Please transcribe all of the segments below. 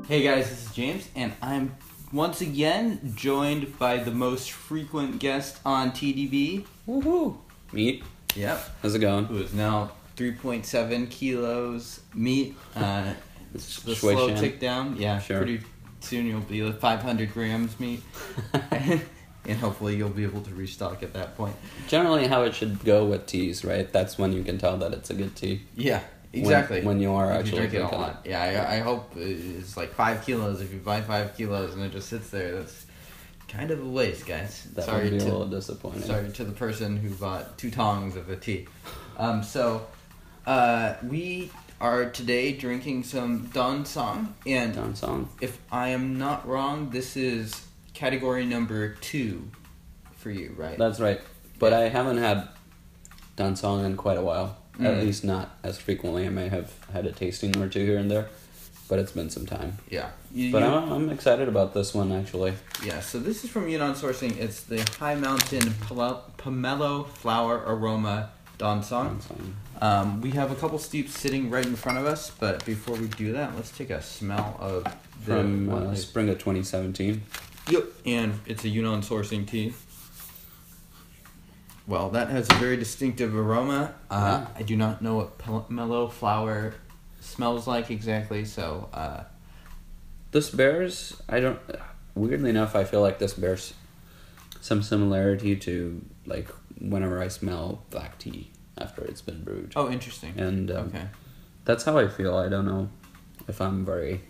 Hey guys, this is James, and I'm once again joined by the most frequent guest on TeaDB. Woohoo! Meat. Yep. How's it going? Who is now 3.7 kilos meat. It's the slow tick down. Yeah, sure. Pretty soon you'll be like 500 grams meat. And hopefully you'll be able to restock at that point. Generally how it should go with teas, right? That's when you can tell that it's a good tea. Yeah, exactly. When you are actually drink it a drinking lot. Yeah, I hope it's like 5 kilos. If you buy 5 kilos and it just sits there, that's kind of a waste, guys. That would be a little disappointing. Sorry to the person who bought 2 tongs of a tea. We are today drinking some Dancong, and Dancong. if I am not wrong, this is category number 2 for you, right? That's right. But I haven't had Dancong in quite a while. At least not as frequently. I may have had a tasting or two here and there, but it's been some time. Yeah. I'm excited about this one, actually. Yeah, so this is from Yunnan Sourcing. It's the High Mountain Pomelo Flower Aroma Dancong. We have a couple steeps sitting right in front of us, but before we do that, let's take a smell of From spring of 2017. Yep, and it's a Yunnan Sourcing tea. Well, that has a very distinctive aroma. I do not know what pomelo flower smells like exactly, so... This bears, weirdly enough, I feel like this bears some similarity to, like, whenever I smell black tea after it's been brewed. Oh, interesting. And okay. That's how I feel. I don't know if I'm very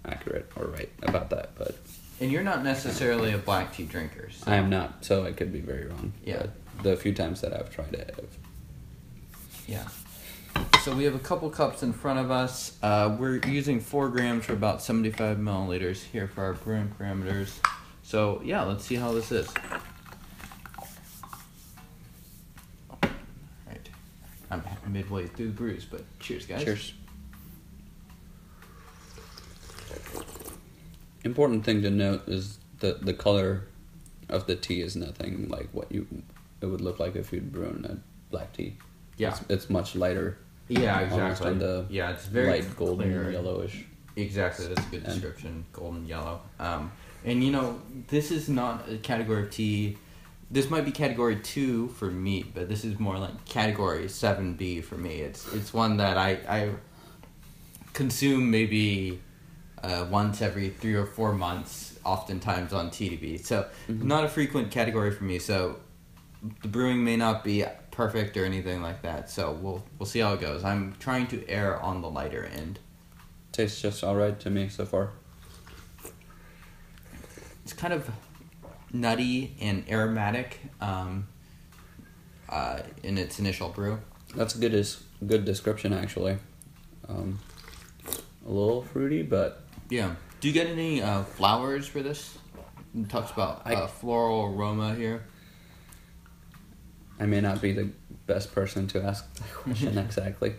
accurate or right about that, but... And you're not necessarily a black tea drinker, so... I am not, so I could be very wrong. Yeah. But the few times that I've tried it, Yeah. So we have a couple cups in front of us. We're using 4 grams for about 75 milliliters here for our brewing parameters. So, yeah, let's see how this is. Right. I'm midway through the brews, but cheers, guys. Cheers. Important thing to note is that the color of the tea is nothing like what it would look like if you'd brewn a black tea. Yeah. It's much lighter. Yeah, Almost exactly. on the it's very light golden clear. yellowish. Exactly, that's a good description. Golden yellow. And this is not a category of tea. This might be category 2 for meat, but this is more like category 7B for me. It's one that I consume maybe once every 3 or 4 months, oftentimes on TeaDB. So not a frequent category for me. So the brewing may not be perfect or anything like that. So we'll see how it goes. I'm trying to err on the lighter end. Tastes just alright to me so far. It's kind of nutty and aromatic in its initial brew. That's a good description, actually. A little fruity, but... Yeah. Do you get any flowers for this? It talks about floral aroma here. I may not be the best person to ask that question exactly.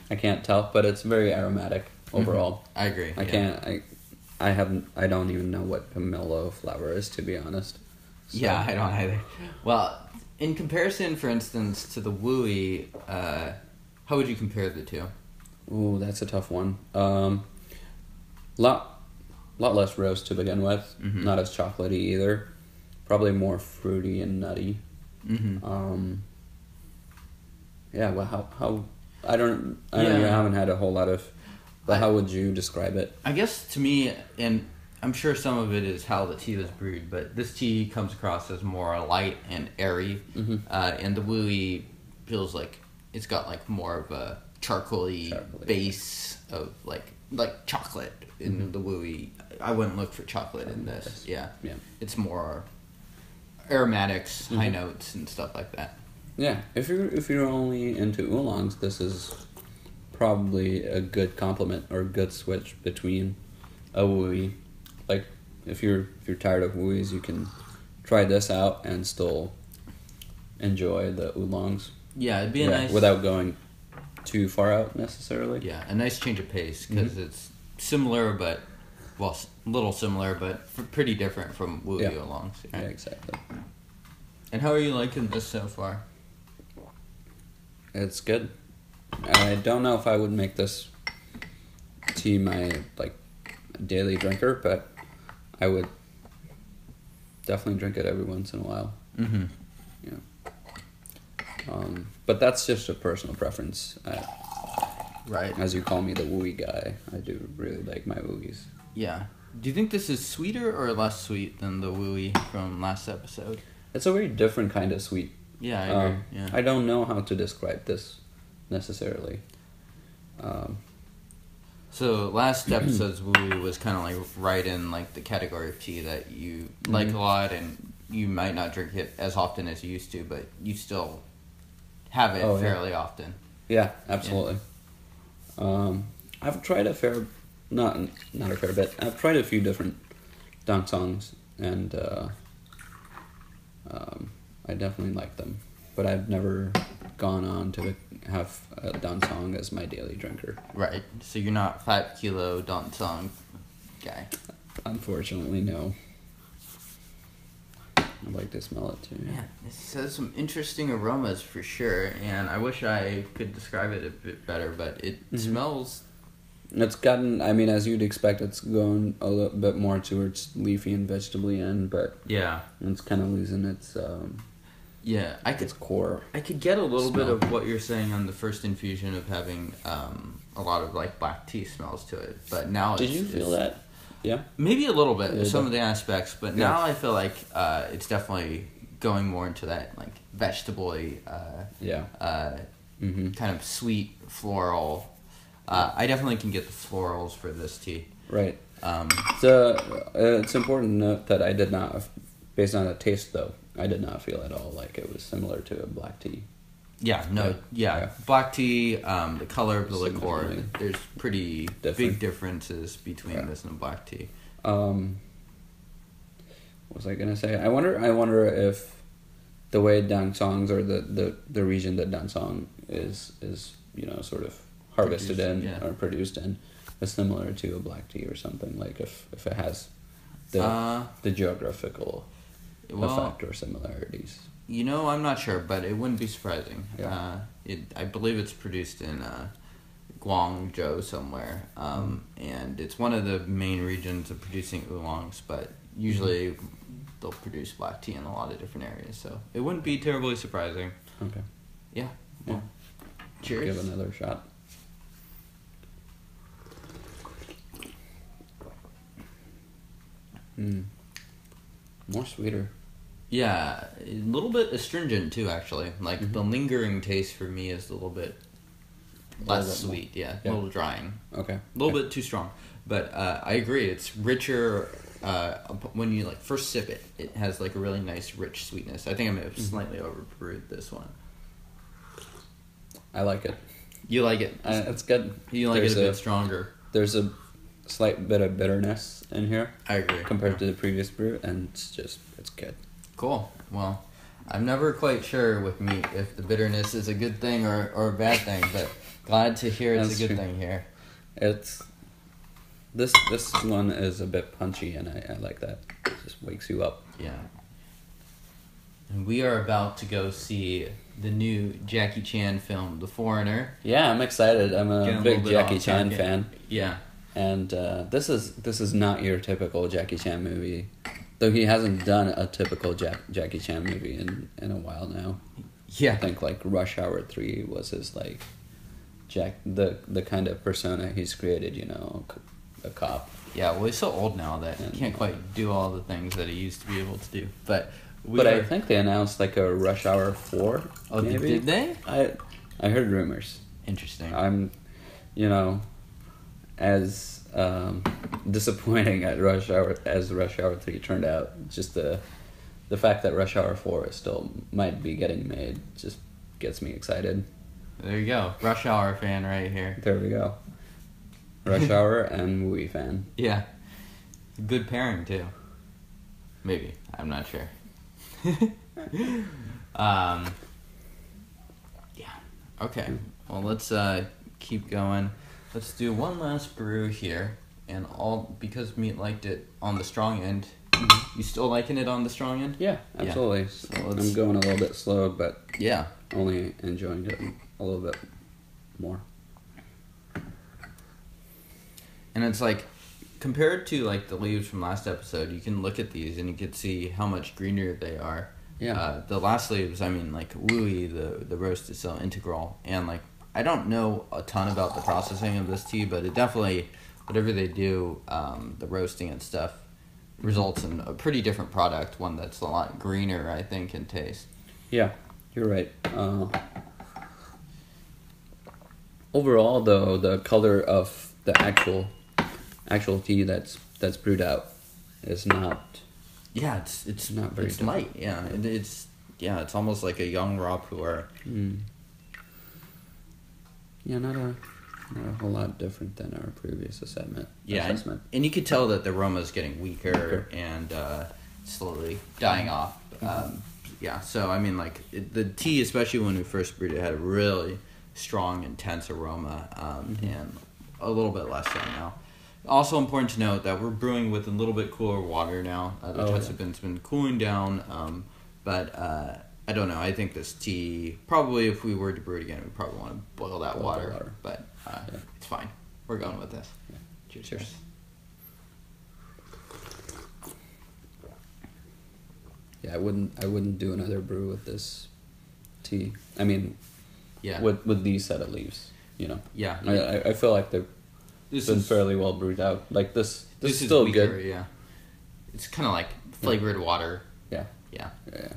I can't tell, but it's very aromatic overall. I agree. I don't even know what pomelo flower is, to be honest. So. Yeah, I don't either. Well, in comparison, for instance, to the wooey, how would you compare the two? Ooh, that's a tough one. Lot less roast to begin with. Mm-hmm. Not as chocolatey either. Probably more fruity and nutty. Mm-hmm. Yeah. Well, how I don't know. I haven't had a whole lot of. But how would you describe it? I guess to me, and I'm sure some of it is how the tea was brewed, but this tea comes across as more light and airy, and the wooey feels like it's got like more of a charcoaly base of like chocolate in the wooey. I wouldn't look for chocolate in this. Yeah. It's more aromatics, high notes, and stuff like that. Yeah, if you're only into oolongs, this is probably a good complement or a good switch between a wooey. Like if you're tired of wooeys, you can try this out and still enjoy the oolongs. Yeah, it'd be a nice without going too far out necessarily. Yeah, a nice change of pace because it's similar, but a little similar, but pretty different from wooey oolongs. Right? Yeah, exactly. And how are you liking this so far? It's good. I don't know if I would make this tea my like daily drinker, but I would definitely drink it every once in a while. Mm-hmm. But that's just a personal preference. Right. As you call me the wooey guy, I do really like my wooies. Yeah. Do you think this is sweeter or less sweet than the wooey from last episode? It's a very different kind of sweet. Yeah, I agree. Yeah. I don't know how to describe this necessarily. So last episode's wooey was kind of like right in like the category of tea that you like a lot, and you might not drink it as often as you used to, but you still have it fairly often. Yeah, absolutely. Yeah. I've tried not a fair bit. I've tried a few different Dancongs, and I definitely like them. But I've never gone on to have a Dancong as my daily drinker. Right. So you're not 5 kilo Dancong guy. Unfortunately, no. I'd like to smell it too. Yeah, this has some interesting aromas for sure, and I wish I could describe it a bit better, but it smells... It's gotten, I mean, as you'd expect, it's going a little bit more towards leafy and vegetably end, but yeah, it's kind of losing its its core. I could get a little bit of what you're saying on the first infusion of having a lot of like black tea smells to it, but now Did you feel that? Yeah, maybe a little bit, some of the aspects, but now I feel like it's definitely going more into that like vegetable-y, kind of sweet floral. I definitely can get the florals for this tea. Right. So it's important to note that I did not, based on the taste though, I did not feel at all like it was similar to a black tea. Yeah, no, yeah. Black tea, the color of the liqueur, there's pretty big differences between this and a black tea. What was I gonna say? I wonder if the way Dancongs or the region that Dancong is sort of harvested or produced in is similar to a black tea or something, like if it has the geographical effect or similarities. I'm not sure, but it wouldn't be surprising. Yeah. I believe it's produced in Guangzhou somewhere, and it's one of the main regions of producing oolongs, but usually they'll produce black tea in a lot of different areas, so it wouldn't be terribly surprising. Okay. Yeah. Well, cheers. Give another shot. More sweeter. Yeah, a little bit astringent too, actually. Like the lingering taste for me is a little bit less sweet. Yeah, a little drying. Okay. A little bit too strong, but I agree. It's richer when you like first sip it. It has like a really nice, rich sweetness. I think I may have slightly overbrewed this one. I like it. You like it? It's good. You like it a bit stronger. There's a slight bit of bitterness in here. I agree. Compared to the previous brew, and it's good. Cool. Well, I'm never quite sure with meat if the bitterness is a good thing or a bad thing, but glad to hear it's a good thing here. It's this one is a bit punchy, and I like that. It just wakes you up. Yeah. And we are about to go see the new Jackie Chan film, The Foreigner. Yeah, I'm excited. I'm a big Jackie Chan fan. Yeah. And this is not your typical Jackie Chan movie. Though he hasn't done a typical Jackie Chan movie in a while now. Yeah. I think like Rush Hour 3 was his like the kind of persona he's created, a cop. Yeah, well he's so old now that he can't quite do all the things that he used to be able to do. But I think they announced like a Rush Hour 4. Oh, maybe? Did they? I heard rumors. Interesting. I'm as disappointing at Rush Hour as Rush Hour 3 turned out. Just the fact that Rush Hour 4 still might be getting made just gets me excited. There you go. Rush Hour fan right here. There we go. Rush Hour and movie fan. Yeah. Good pairing too. Maybe. I'm not sure. Yeah. Okay. Well, let's keep going. Let's do one last brew here, and because Meat liked it on the strong end. You still liking it on the strong end? Yeah, absolutely. Yeah. So I'm going a little bit slow, but only enjoying it a little bit. more. And it's like, compared to like the leaves from last episode, you can look at these and you can see how much greener they are. Yeah. The last leaves, I mean, like Wooey, the roast is so integral, and like I don't know a ton about the processing of this tea, but it definitely, whatever they do, the roasting and stuff, results in a pretty different product, one that's a lot greener, I think, in taste. Yeah, you're right. Overall, though, the color of the actual tea that's brewed out is not. Yeah, it's not very it's different. light. Yeah, it's almost like a young raw pu'er. Yeah, not a whole lot different than our previous assessment. And you could tell that the aroma is getting weaker and slowly dying off. So I mean, like the tea, especially when we first brewed it, had a really strong, intense aroma, and a little bit less so now. Also important to note that we're brewing with a little bit cooler water now. The tessipin's been cooling down, but I don't know. I think this tea, probably if we were to brew it again, we'd probably want to boil that water. But it's fine. We're going with this. Yeah. Cheers. Yeah, I wouldn't do another brew with this tea. I mean, yeah, with these set of leaves, you know. Yeah. I feel like they've been fairly well brewed out. Like this is still weaker, good. Yeah. It's kind of like flavored water. Yeah. Yeah. Yeah.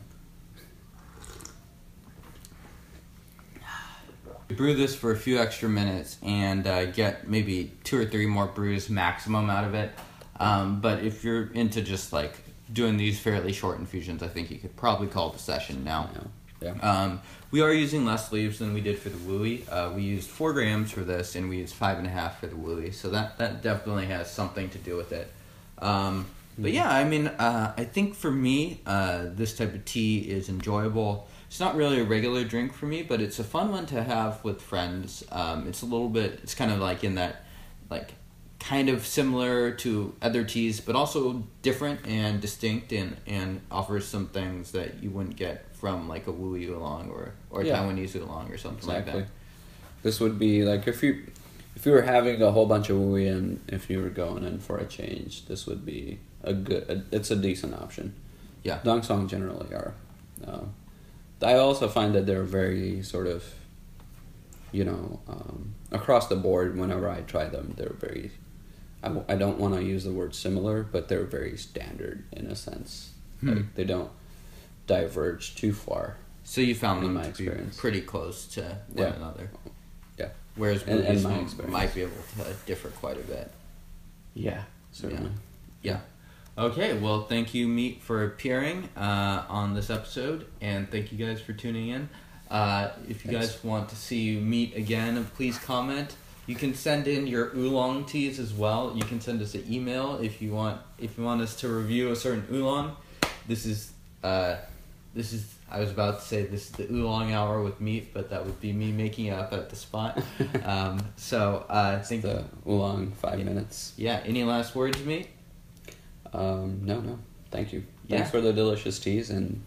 Brew this for a few extra minutes and get maybe 2 or 3 more brews maximum out of it. But if you're into just like doing these fairly short infusions, I think you could probably call it a session now. Yeah. We are using less leaves than we did for the Wooey. We used 4 grams for this, and we used 5.5 for the Wooey. So that definitely has something to do with it. But yeah, I mean, I think for me, this type of tea is enjoyable. It's not really a regular drink for me, but it's a fun one to have with friends. It's kind of like in that, like, kind of similar to other teas, but also different and distinct, and offers some things that you wouldn't get from like a Wooey Oolong or Taiwanese Oolong or something like that. This would be like if you were having a whole bunch of Wooey and if you were going in for a change, this would be it's a decent option. Yeah. Dancong generally are. I also find that they're very sort of, across the board, whenever I try them, they're very, I don't want to use the word similar, but they're very standard in a sense. Like, they don't diverge too far. So you found them in my to experience. Be pretty close to one another. Yeah. Whereas in my experience, might be able to differ quite a bit. Yeah, certainly. Yeah. Okay, well, thank you, Meat, for appearing on this episode, and thank you guys for tuning in. If you guys want to see Meat again, please comment. You can send in your oolong teas as well. You can send us an email if you want us to review a certain oolong. This is I was about to say this is the oolong hour with Meat, but that would be me making it up at the spot. I think the oolong 5 minutes. Yeah. Any last words, Meat? No. Thank you. Thanks for the delicious teas, and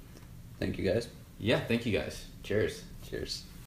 thank you guys. Yeah, thank you guys. Cheers. Cheers.